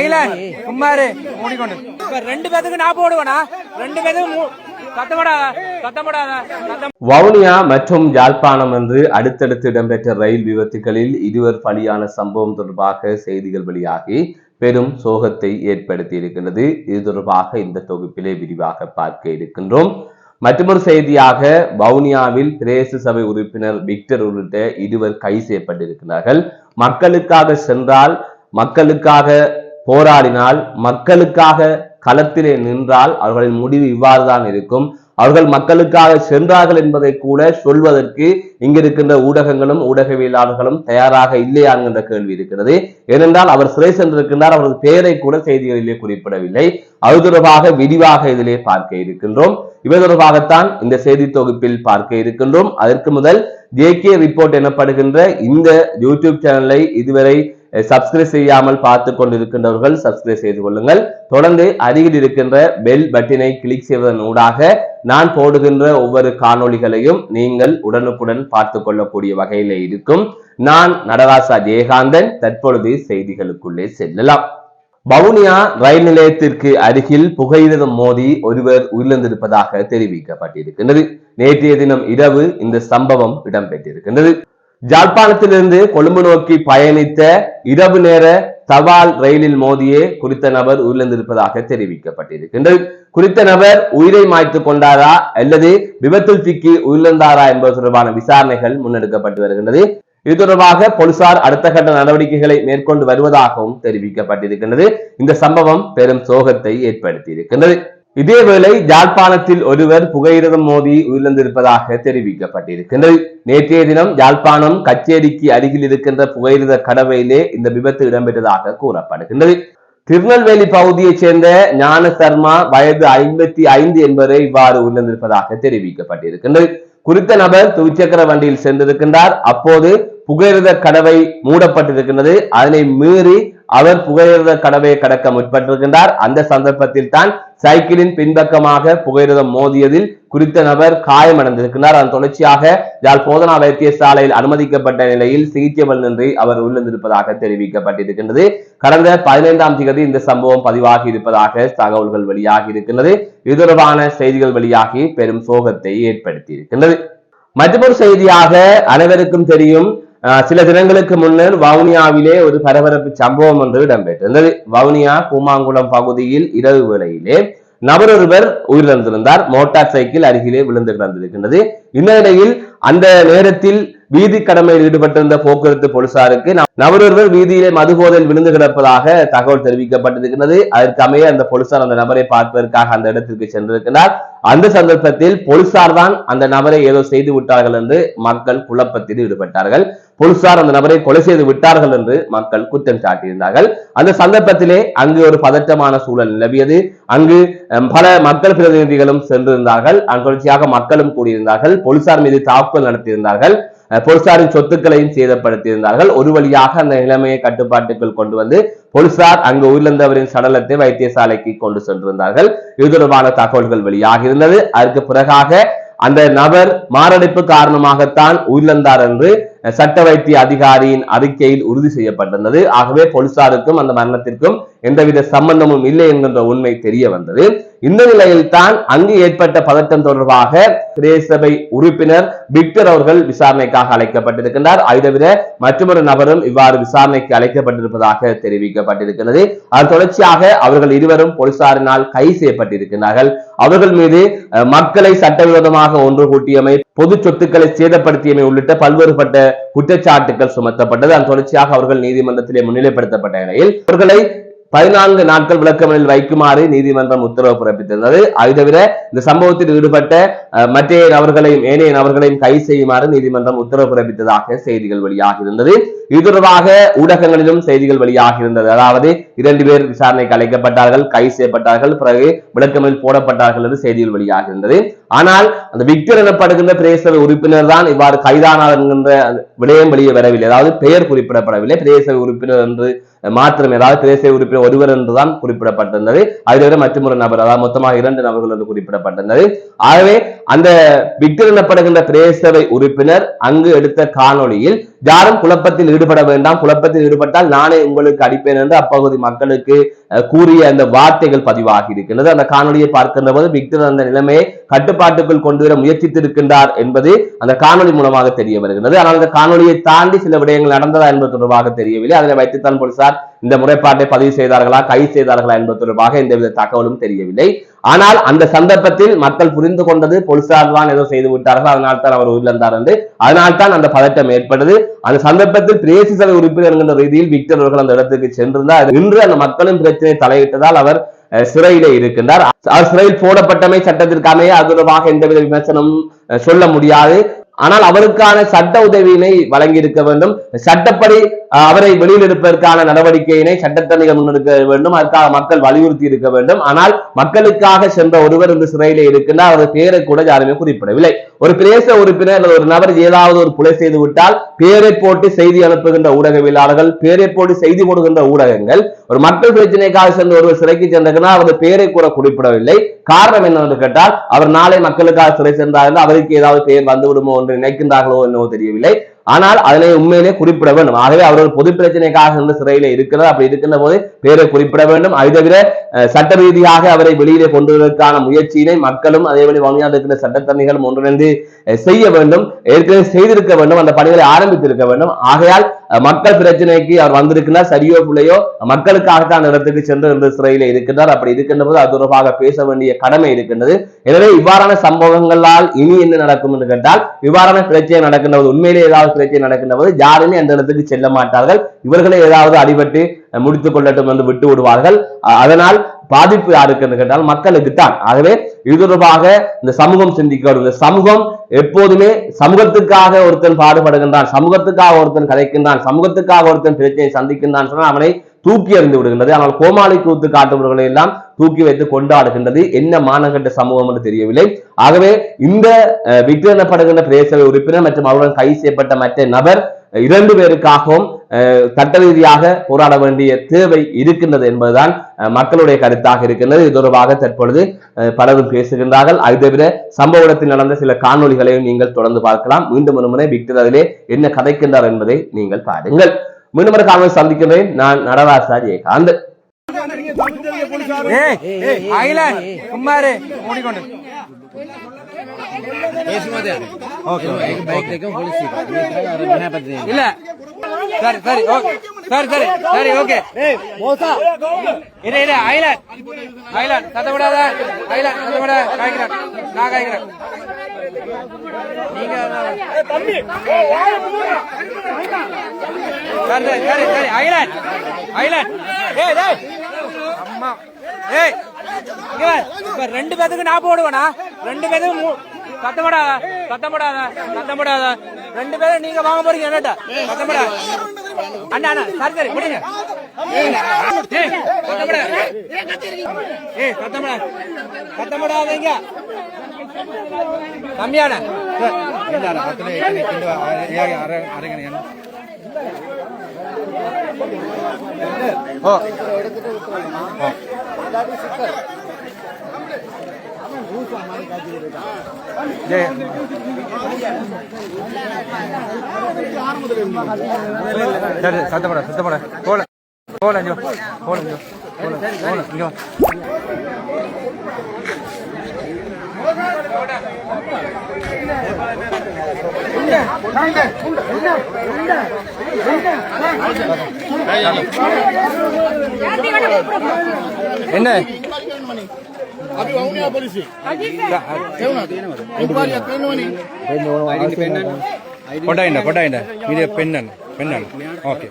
குமாரு மூடிக்கொண்டு ரெண்டு பேத்துக்கு நான் போடுவேனா ரெண்டு பேத்துக்கு வவுனியா மற்றும் யாழ்ப்பாணம் என்று அடுத்தடுத்து இடம்பெற்ற ரயில் விபத்துகளில் இருவர் பலியான சம்பவம் தொடர்பாக செய்திகள் வெளியாகி பெரும் சோகத்தை ஏற்படுத்தி இருக்கின்றது. இது தொடர்பாக இந்த தொகுப்பிலே விரிவாக பார்க்க இருக்கின்றோம். மற்றொரு செய்தியாக வவுனியாவில் பிரதேச சபை உறுப்பினர் விக்டர் உள்ளிட்ட இருவர் கைது செய்யப்பட்டிருக்கிறார்கள். மக்களுக்காக சென்றால், மக்களுக்காக போராடினால், மக்களுக்காக களத்திலே நின்றால் அவர்களின் முடிவு இவ்வாறுதான் இருக்கும். அவர்கள் மக்களுக்காக சென்றார்கள் என்பதை கூட சொல்வதற்கு இங்கிருக்கின்ற ஊடகங்களும் ஊடகவியலாளர்களும் தயாராக இல்லையா என்கின்ற கேள்வி இருக்கிறது. ஏனென்றால் அவர் சிறை சென்றிருக்கின்றார், அவரது பெயரை கூட செய்திகளிலே குறிப்பிடவில்லை. அது தொடர்பாக விரிவாக இதிலே பார்க்க இருக்கின்றோம். இவை தொடர்பாகத்தான் இந்த செய்தி தொகுப்பில் பார்க்க இருக்கின்றோம். அதற்கு முதல் JK ரிப்போர்ட் எனப்படுகின்ற இந்த யூடியூப் சேனலை இதுவரை சப்ஸ்கிரைப் செய்யாமல் பார்த்து கொண்டிருக்கின்றவர்கள் சப்ஸ்கிரைப் செய்து கொள்ளுங்கள். தொடர்ந்து அருகில் இருக்கின்ற பெல் பட்டினை கிளிக் செய்வதன் ஊடாக நான் போடுகின்ற ஒவ்வொரு காணொளிகளையும் நீங்கள் உடனுக்குடன் பார்த்து கொள்ளக்கூடிய வகையிலே இருக்கும். நான் நடராசா ஜெயகாந்தன். தற்பொழுது செய்திகளுக்குள்ளே செல்லலாம். வவுனியா ரயில் நிலையத்திற்கு அருகில் புகையிரதம் மோதி ஒருவர் உயிரிழந்திருப்பதாக தெரிவிக்கப்பட்டிருக்கின்றது. நேற்றைய தினம் இரவு இந்த சம்பவம் இடம்பெற்றிருக்கின்றது. ஜாழ்ப்பாணத்திலிருந்து கொழும்பு நோக்கி பயணித்த இரவு நேர தபால் ரயிலில் மோதியே குறித்த நபர் உயிரிழந்திருப்பதாக தெரிவிக்கப்பட்டிருக்கின்றது. குறித்த நபர் உயிரை மாய்த்துக் கொண்டாரா அல்லது விபத்தில் சிக்கி உயிரிழந்தாரா என்பது தொடர்பான விசாரணைகள் முன்னெடுக்கப்பட்டு வருகின்றது. இது தொடர்பாக போலீசார் அடுத்த கட்ட நடவடிக்கைகளை மேற்கொண்டு வருவதாகவும் தெரிவிக்கப்பட்டிருக்கின்றது. இந்த சம்பவம் பெரும் சோகத்தை ஏற்படுத்தி இருக்கின்றது. இதேவேளை யாழ்ப்பாணத்தில் ஒருவர் புகையிரதம் மோதி உயிரிழந்திருப்பதாக தெரிவிக்கப்பட்டிருக்கின்றது. நேற்றைய தினம் யாழ்ப்பாணம் கச்சேரிக்கு அருகில் இருக்கின்ற புகையிரத கடவையிலே இந்த விபத்து இடம்பெற்றதாக கூறப்படுகின்றது. திருநெல்வேலி பகுதியைச் சேர்ந்த ஞான சர்மா வயது 55 என்பவரை இவ்வாறு உயிரிழந்திருப்பதாக தெரிவிக்கப்பட்டிருக்கின்றது. குறித்த நபர் துவிச்சக்கர வண்டியில் சென்றிருக்கின்றார். அப்போது புகையிரத கடவை மூடப்பட்டிருக்கின்றது. அதனை மீறி அவர் புகையிரத கடவையை கடக்க முற்பட்டிருக்கின்றார். அந்த சந்தர்ப்பத்தில் தான் சைக்கிளின் பின்பக்கமாக புகையிரதம் மோதியதில் குறித்த நபர் காயமடைந்திருக்கிறார். அதன் தொடர்ச்சியாக யாழ் போதனா வைத்தியசாலையில் அனுமதிக்கப்பட்ட நிலையில் சிகிச்சை பலனின்றி அவர் உயிரிழந்திருப்பதாக தெரிவிக்கப்பட்டிருக்கின்றது. கடந்த 15ஆம் தேதி இந்த சம்பவம் பதிவாகி இருப்பதாக தகவல்கள் வெளியாகி இருக்கின்றது. இது தொடர்பான செய்திகள் வெளியாகி பெரும் சோகத்தை ஏற்படுத்தி இருக்கின்றது. மற்றொரு செய்தியாக அனைவருக்கும் தெரியும், சில தினங்களுக்கு முன்னர் வவுனியாவிலே ஒரு பரபரப்பு சம்பவம் ஒன்று இடம்பெற்றிருந்தது. வவுனியா கூமாங்குளம் பகுதியில் இரவு வேளையிலே நபர் ஒருவர் உயிரிழந்திருந்தார். மோட்டார் சைக்கிள் அருகிலே விழுந்து கிடந்திருக்கின்றது. இந்த நிலையில் அந்த நேரத்தில் வீதி கடமையில் ஈடுபட்டிருந்த போக்குவரத்து போலீசாருக்கு நபர் ஒருவர் வீதியிலே மதுபோதையில் விழுந்து கிடப்பதாக தகவல் தெரிவிக்கப்பட்டிருக்கிறது. அதற்கு அமைய அந்த போலீசார் அந்த நபரை பார்ப்பதற்காக அந்த இடத்திற்கு சென்றிருக்கிறார். அந்த சந்தர்ப்பத்தில் போலீசார் தான் அந்த நபரை ஏதோ செய்து விட்டார்கள் என்று மக்கள் குழப்பத்தில் ஈடுபட்டார்கள். போலீசார் அந்த நபரை கொலை செய்து விட்டார்கள் என்று மக்கள் குற்றம் சாட்டியிருந்தார்கள். அந்த சந்தர்ப்பத்திலே அங்கு ஒரு பதற்றமான சூழல் நிலவியது. அங்கு பல மக்கள் பிரதிநிதிகளும் சென்றிருந்தார்கள். தொடர்ச்சியாக மக்களும் கூடியிருந்தார்கள். போலீசார் மீது தாக்குதல் நடத்தியிருந்தார்கள். போலீசாரின் சொத்துக்களையும் சேதப்படுத்தியிருந்தார்கள். ஒரு வழியாக அந்த நிலைமையை கட்டுப்பாட்டுக்குள் கொண்டு வந்து போலீசார் அங்கு உயிரிழந்தவரின் சடலத்தை வைத்தியசாலைக்கு கொண்டு சென்றிருந்தார்கள். இது தொடர்பான தகவல்கள் வெளியாகி இருந்தது. அதற்கு பிறகாக அந்த நபர் மாரடைப்பு காரணமாகத்தான் உயிரிழந்தார் என்று சட்ட வைத்திய அதிகாரியின் அறிக்கையில் உறுதி செய்யப்பட்டிருந்தது. ஆகவே போலீசாருக்கும் அந்த மரணத்திற்கும் எந்தவித சம்பந்தமும் இல்லை என்கின்ற உண்மை தெரிய வந்தது. இந்த நிலையில் தான் அங்கு ஏற்பட்ட பதட்டம் தொடர்பாக பிரதேச சபை உறுப்பினர் விக்டர் அவர்கள் விசாரணைக்காக அழைக்கப்பட்டிருக்கின்றார். அதை தவிர மற்றொரு நபரும் இவ்வாறு விசாரணைக்கு அழைக்கப்பட்டிருப்பதாக தெரிவிக்கப்பட்டிருக்கிறது. அதன் தொடர்ச்சியாக அவர்கள் இருவரும் போலீசாரினால் கைது செய்யப்பட்டிருக்கிறார்கள். அவர்கள் மீது மக்களை சட்டவிரோதமாக ஒன்று கூட்டியமை, பொது சொத்துக்களை சேதப்படுத்தியமை உள்ளிட்ட பல்வேறுபட்ட குற்றச்சாட்டுகள் சுமத்தப்பட்டது. அதன் தொடர்ச்சியாக அவர்கள் நீதிமன்றத்திலே முன்னிலைப்படுத்தப்பட்ட நிலையில் அவர்களை 14 நாட்கள் விளக்கமறியலில் வைக்குமாறு நீதிமன்றம் உத்தரவு பிறப்பித்திருந்தது. அது தவிர இந்த சம்பவத்தில் ஈடுபட்ட மற்ற நபர்களையும் ஏனைய நபர்களையும் கைது செய்யுமாறு நீதிமன்றம் உத்தரவு பிறப்பித்ததாக செய்திகள் வெளியாகி இருந்தது. இது தொடர்பாக ஊடகங்களிலும் செய்திகள் வெளியாகி இருந்தது. அதாவது 2 பேர் விசாரணைக்கு அழைக்கப்பட்டார்கள், கைது செய்யப்பட்டார்கள், பிறகு விளக்கமறியலில் போடப்பட்டார்கள் என்று செய்திகள் வெளியாகி இருந்தது. ஆனால் அந்த விக்டர் எனப்படுகின்ற பிரதேச உறுப்பினர் தான் இவ்வாறு கைதானார் என்கின்ற விடயம் வெளியே வரவில்லை. அதாவது பெயர் குறிப்பிடப்படவில்லை. பிரதேச உறுப்பினர் என்று மாத்திரம், ஏதாவது பிரதேச உறுப்பினர் ஒருவர் என்றுதான் குறிப்பிடப்பட்டிருந்தது. அதுவரை மற்றொரு நபர், அதாவது மொத்தமாக 2 நபர்கள் என்று குறிப்பிடப்பட்டிருந்தது. ஆகவே அந்த விக்டர் எனப்படுகின்ற பிரதேச உறுப்பினர் அங்கு எடுத்த காணொளியில் யாரும் குழப்பத்தில் ஈடுபட வேண்டாம், குழப்பத்தில் ஈடுபட்டால் நானே உங்களுக்கு அடிப்பேன் என்று அப்பகுதி மக்களுக்கு கூறிய அந்த வார்த்தைகள் பதிவாகி இருக்கின்றது. அந்த காணொலியை பார்க்கின்ற போது விக்டர் அந்த நிலைமையை கட்டுப்பாட்டுக்குள் கொண்டு வர முயற்சித்திருக்கின்றார் என்பது அந்த காணொலி மூலமாக தெரிய வருகிறது. ஆனால் அந்த காணொலியை தாண்டி சில விடயங்கள் நடந்ததா என்பது தொடர்பாக தெரியவில்லை. அதனை வைத்துத்தான் போலீசார் இந்த முறைப்பாட்டை பதிவு செய்தார்களா, கைது செய்தார்களா என்பது தொடர்பாக எந்தவித தகவலும் தெரியவில்லை. ஆனால் அந்த சந்தர்ப்பத்தில் மக்கள் புரிந்து கொண்டது போலீசார் தான் ஏதோ செய்து விட்டார்கள், அதனால் தான் அவர் உயிரிழந்தார் என்று. அதனால் தான் அந்த பதட்டம் ஏற்பட்டது. அந்த சந்தர்ப்பத்தில் பிரேசி சபை உறுப்பினர் என்கின்ற ரீதியில் விக்டர் அவர்கள் அந்த இடத்துக்கு சென்றிருந்தார். இன்று அந்த மக்களின் பிரச்சனை தலையிட்டதால் அவர் சிறையிலே இருக்கின்றார். அவர் சிறையில் போடப்பட்டமை சட்டத்திற்கு அமைய அது தொடர்பாக எந்தவித விமர்சனம் சொல்ல முடியாது. ஆனால் அவருக்கான சட்ட உதவியினை வழங்கி இருக்க வேண்டும். சட்டப்படி அவரை வெளியில் எடுப்பதற்கான நடவடிக்கையினை சட்டத்தணிகள் முன்னெடுக்க வேண்டும். அதற்காக மக்கள் வலியுறுத்தி இருக்க வேண்டும். ஆனால் மக்களுக்காக சென்ற ஒருவர் இந்த சிறையிலே இருக்கின்றார். அவரது பெயரை கூட யாருமே குறிப்பிடவில்லை. ஒரு பிரேச உறுப்பினர் அல்லது ஒரு நபர் ஏதாவது ஒரு கொலை செய்து விட்டால் பேரை போட்டு செய்தி அனுப்புகின்ற ஊடகவியலாளர்கள், பேரை போட்டு செய்தி போடுகின்ற ஊடகங்கள் ஒரு மக்கள் பிரச்சனைக்காக சென்ற ஒருவர் சிறைக்கு சென்றால் அவரது பெயரை கூட குறிப்பிடவில்லை. காரணம் என்னவென்று கேட்டால் அவர் நாளை மக்களுக்காக சிறை சென்றார்கள், அவருக்கு ஏதாவது பெயர் வந்துவிடுமோ என்று நினைக்கின்றார்களோ என்னவோ தெரியவில்லை. ஆனால் அதனை உண்மையிலே குறிப்பிட வேண்டும். ஆகவே அவர்கள் பொது பிரச்சனைக்காக சென்ற சிறையில இருக்கிறது. அப்படி இருக்கின்ற போது பேரை குறிப்பிட வேண்டும். அதை தவிர சட்ட ரீதியாக அவரை வெளியிலே கொண்டு வருவதற்கான முயற்சியினை மக்களும் அதேபடி வங்கியாக இருக்கிற சட்டத்தரணிகளும் ஒன்றிணைந்து செய்ய வேண்டும். ஏற்கனவே செய்திருக்க வேண்டும், அந்த பணிகளை ஆரம்பித்திருக்க வேண்டும். ஆகையால் மக்கள் பிரச்சனைக்கு அவர் வந்திருக்கிறார், சரியோ பிள்ளையோ மக்களுக்காகத்தான் இடத்துக்கு சென்று சிறையில இருக்கின்றார். அப்படி இருக்கின்ற போது அது தொடர்பாக பேச வேண்டிய கடமை இருக்கின்றது. எனவே இவ்வாறான சம்பவங்களால் இனி என்ன நடக்கும் என்று கேட்டால், இவ்வாறான பிரச்சனை நடக்கின்ற போது, உண்மையிலே ஏதாவது பிரச்சனை நடக்கின்ற போது யாருமே அந்த இடத்துக்கு செல்ல மாட்டார்கள். இவர்களே ஏதாவது அடிபட்டு முடித்துக் கொள்ளட்டும் என்று விட்டு விடுவார்கள். அதனால் பாதிப்பு யாருக்கு என்று கேட்டால் மக்களுக்கு தான். ஆகவே இது தொடர்பாக இந்த சமூகம் சிந்திக்க வேண்டும். இந்த சமூகம் எப்போதுமே சமூகத்துக்காக ஒருத்தன் பாடுபடுகின்றான், சமூகத்துக்காக ஒருத்தன் கதைக்கின்றான், சமூகத்துக்காக ஒருத்தன் பிரச்சனையை சந்திக்கின்றான் சொன்னால் அவனை தூக்கி எறிந்து விடுகின்றது. ஆனால் கோமாளி கூத்து காட்டுபவர்களை எல்லாம் தூக்கி வைத்து கொண்டாடுகின்றது. என்ன மானகட்ட சமூகம் என்று தெரியவில்லை. ஆகவே இந்த விக்டர் எனப்படுகின்ற பிரதேச உறுப்பினர் மற்றும் அவருடன் கைது செய்யப்பட்ட மற்ற நபர் இரண்டு பேருக்காகவும் சட்ட ரீதியாக போராட வேண்டிய தேவை இருக்கின்றது என்பதுதான் மக்களுடைய கருத்தாக இருக்கின்றது. இது தொடர்பாக தற்பொழுது பலரும் பேசுகின்றார்கள். அது தவிர சம்பவ இடத்தில் நடந்த சில காணொலிகளையும் நீங்கள் தொடர்ந்து பார்க்கலாம். மீண்டும் ஒரு முறை விக்டர் அதிலே என்ன கதைக்கின்றார் என்பதை நீங்கள் பாருங்கள். மீண்டும் ஒரு காணொலி சந்திக்கின்றேன். நான் நடராஜா ஜெயகாந்த். இல்ல சரி சரி சரி சரி சரி ஓகே. இரு ஐலாண்ட் ஐலாண்ட் சத்தப்படாத, ஐலாண்ட் சத்தப்பட காய்க்கிறேன், நான் காய்க்கிறேன். நீங்க சரி சரி சரி ஐலாண்ட் ஐலாண்ட். ஏய் டேய் அம்மா ஏய் இப்ப ரெண்டு பேத்துக்கு நான் போடுவேனா? ரெண்டு பேத்துக்கு சத்தப்படாத சத்தப்படாத சத்தப்படாத. ரெண்டு பேரும் நீங்க வாங்க போறீங்க என்னட்ட சத்தப்படாத. அண்ணா அண்ணா சரி சரி முடிங்க. சத்தப்படாத சத்தப்படாதீங்க கம்மியான ஓ சத்தப்பட சத்தப்பட போல போல போல போல என்ன கொண்டாயிண்ட இது பெண்ணன் பெண்ணன் ஓகே.